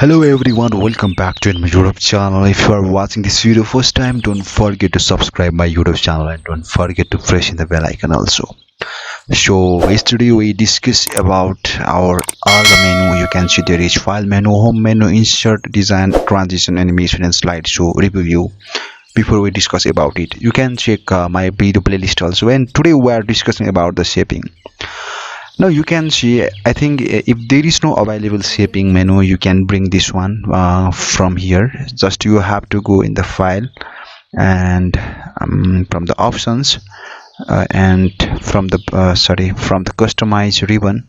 Hello everyone, welcome back to my YouTube channel. If you are watching this video first time, don't forget to subscribe my YouTube channel and don't forget to press in the bell icon also. So yesterday we discussed about our all the menu. You can see there is file menu, home menu, insert, design, transition, animation and slideshow review. Before we discuss about it, you can check my video playlist also, and today we are discussing about the shaping. Now you can see, I think if there is no available shaping menu, you can bring this one from here. Just you have to go in the file and from the options and from the from the customize ribbon.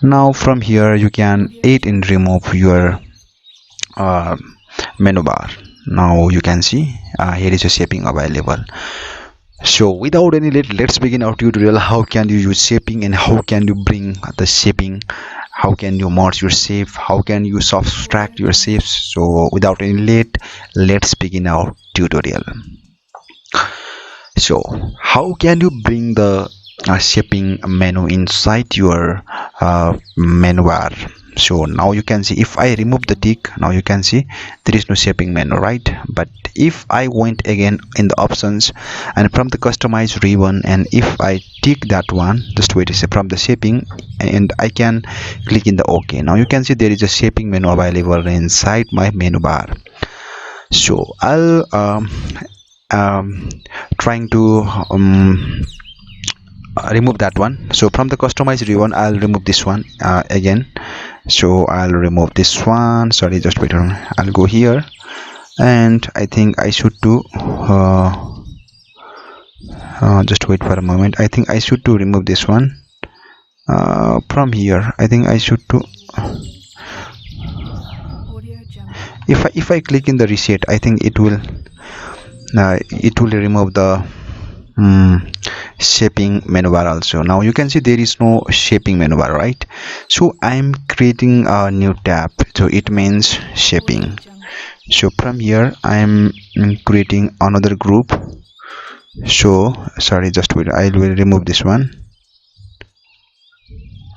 Now from here you can add and remove your menu bar. Now you can see here is a shaping available. So without any let's begin our tutorial. How can you use shaping and how can you bring the shaping, how can you merge your shape, how can you subtract your shapes. So without any let's begin our tutorial. So how can you bring the shaping menu inside your menu bar? So now you can see, if I remove the tick, now you can see there is no shaping menu, right? But if I went again in the options and from the customize ribbon, and if I tick that one, just wait a second, from the shaping, and I can click in the OK. Now you can see there is a shaping menu available inside my menu bar. So I'll trying to remove that one. So from the customize ribbon, I'll remove this one again. So I'll remove this one. Sorry, just wait on. I'll go here, and I think I should do just wait for a moment. I think I should to remove this one from here. I think I should to if I click in the reset, I think it will remove the shaping menu bar also. Now you can see there is no shaping menu bar, right? So I'm creating a new tab, so it means shaping. So from here I'm creating another group. So sorry, just wait, I will remove this one,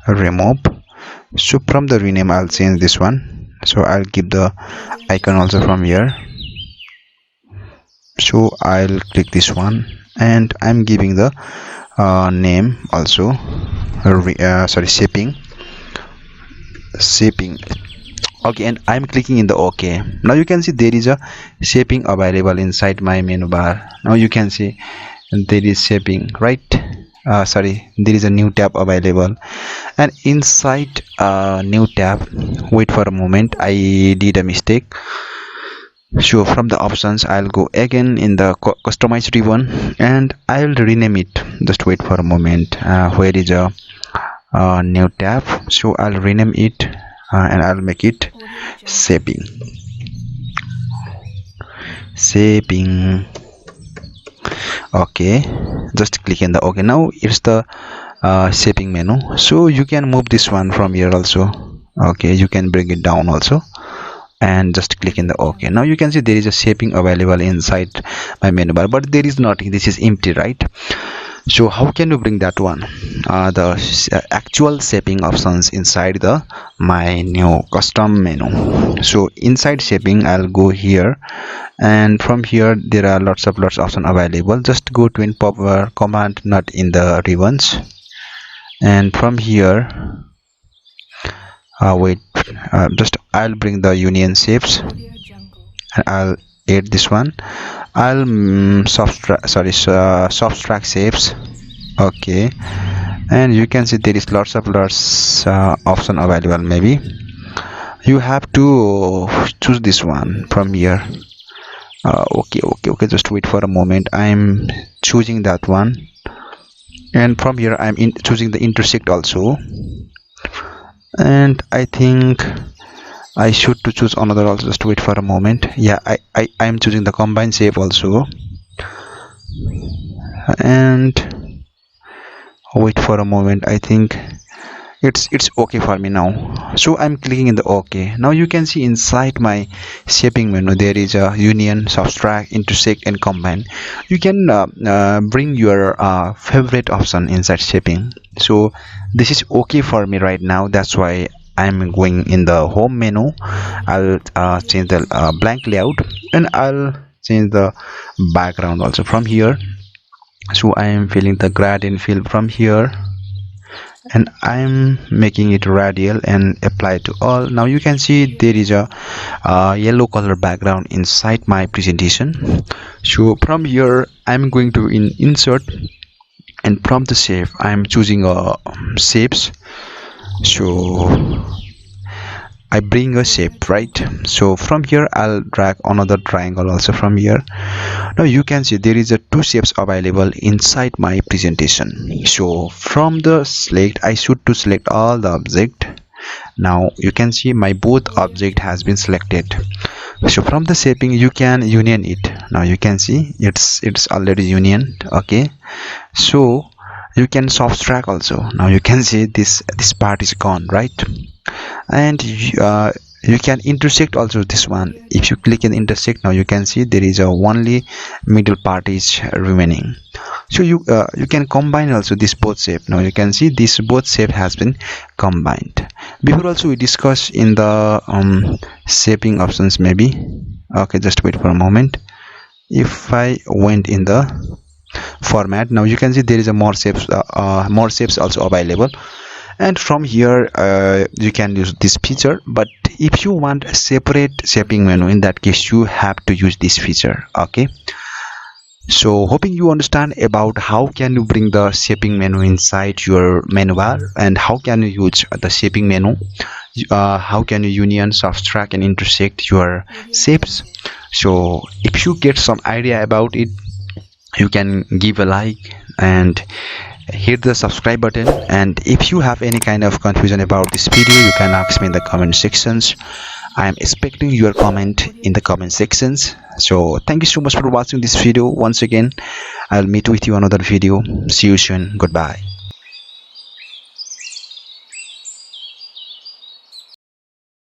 remove. So from the rename, I'll change this one. So I'll give the icon also from here. So I'll click this one and I'm giving the name also, shaping. Okay, and I'm clicking in the OK. Now you can see there is a shaping available inside my menu bar. Now you can see there is shaping, right? There is a new tab available, and inside new tab, wait for a moment, I did a mistake. So from the options, I'll go again in the customize ribbon and I'll rename it. Just wait for a moment. Where is a new tab? So I'll rename it and I'll make it shaping. Okay, just click in the OK. Now it's the shaping menu. So you can move this one from here also. Okay, you can bring it down also and just click in the OK. Now you can see there is a shaping available inside my menu bar, but there is nothing. This is empty, right? So how can you bring that one, the actual shaping options inside the my new custom menu? So inside shaping, I'll go here, and from here there are lots of options available. Just go to in power command, not in the ribbons, and from here just I'll bring the union shapes and I'll add this one. I'll subtract shapes. Okay, and you can see there is lots option available. Maybe you have to choose this one from here. Okay, just wait for a moment. I'm choosing that one, and from here I'm choosing the intersect also, and I think I should to choose another also. Just wait for a moment. Yeah, I'm choosing the combine shape also, and wait for a moment. I think it's okay for me now. So I'm clicking in the OK. Now you can see inside my shaping menu there is a union, subtract, intersect and combine. You can bring your favorite option inside shaping. So this is okay for me right now. That's why I'm going in the home menu. I'll change the blank layout, and I'll change the background also from here. So I am filling the gradient fill from here, and I'm making it radial and apply to all. Now you can see there is a yellow color background inside my presentation. So from here I'm going to insert, and from the shape I'm choosing shapes. So I bring a shape, right? So from here I'll drag another triangle also from here. Now you can see there is a two shapes available inside my presentation. So from the select, I should to select all the object. Now you can see my both object has been selected. So from the shaping you can union it. Now you can see it's already union. Okay, so you can subtract also. Now you can see this part is gone, right? And you can intersect also this one. If you click in intersect, now you can see there is a only middle part is remaining. So you can combine also this both shape. Now you can see this both shape has been combined. Before also we discussed in the shaping options maybe. Okay, just wait for a moment. If I went in the format, now you can see there is a more shapes also available, and from here you can use this feature. But if you want a separate shaping menu, in that case you have to use this feature. Okay, so hoping you understand about how can you bring the shaping menu inside your menu bar, and how can you use the shaping menu, how can you union, subtract and intersect your shapes. So if you get some idea about it, you can give a like and hit the subscribe button. And if you have any kind of confusion about this video, you can ask me in the comment sections. I am expecting your comment in the comment sections. So thank you so much for watching this video. Once again, I'll meet with you another video. See you soon. Goodbye.